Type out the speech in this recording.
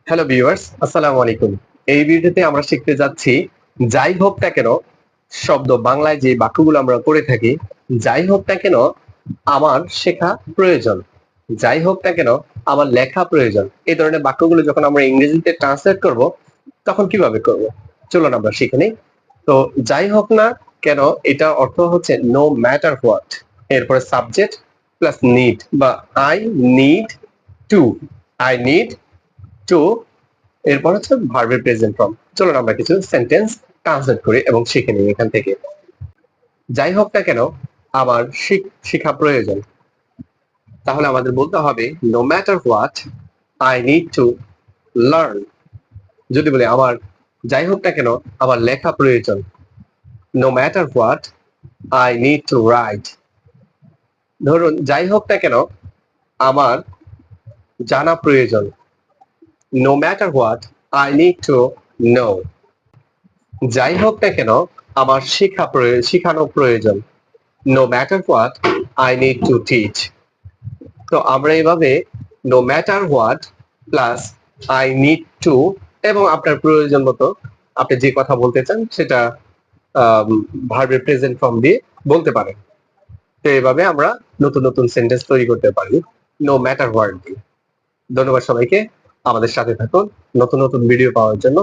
Hello viewers, আসসালামু আলাইকুম। এই ভিডিওতে আমরা শিখতে যাচ্ছি যাই হোক না কেন শব্দ বাংলায় যে বাক্যগুলো আমরা করে থাকি, যাই হোক না কেন আমার শেখা প্রয়োজন, যাই হোক না কেন আমার লেখা প্রয়োজন। এই ধরনের বাক্যগুলো যখন আমরা ইংরেজিতে ট্রান্সলেট করব তখন কিভাবে করব? চলুন আমরা শিখে নিই। তো যাই হোক না কেন এটা অর্থ হচ্ছে নো ম্যাটার হোয়াট, এরপরে সাবজেক্ট প্লাস নিড বা I need two, I need two, এরপর হচ্ছে ভার্বের প্রেজেন্ট ফর্ম। চলুন আমরা কিছু সেন্টেন্স ট্রান্সলেট করি এবং শিখে নিই এখান থেকে। যাই হোক না কেন আমার শিখা প্রয়োজন, তাহলে আমাদের বলতে হবে no matter what I need to learn. যদি বলি আমার যাই হোক না কেন আমার লেখা প্রয়োজন, no matter what I need to write. ধরুন যাই হোক না কেন আমার জানা প্রয়োজন, no matter what I need to know. যাই হোক না কেন আমার শিখানো প্রয়োজন, no matter what I need to teach. তো আমরা এইভাবে no matter what plus I need to এবং আপনার প্রয়োজন মতো আপনি যে কথা বলতে চান সেটা ভার্বের প্রেজেন্ট ফর্ম দিয়ে বলতে পারেন। তো এইভাবে আমরা নতুন নতুন সেন্টেন্স তৈরি করতে পারি নো ম্যাটার হোয়াট দিয়ে। ধন্যবাদ সবাইকে, আমাদের সাথে থাকুন নতুন নতুন ভিডিও পাওয়ার জন্য।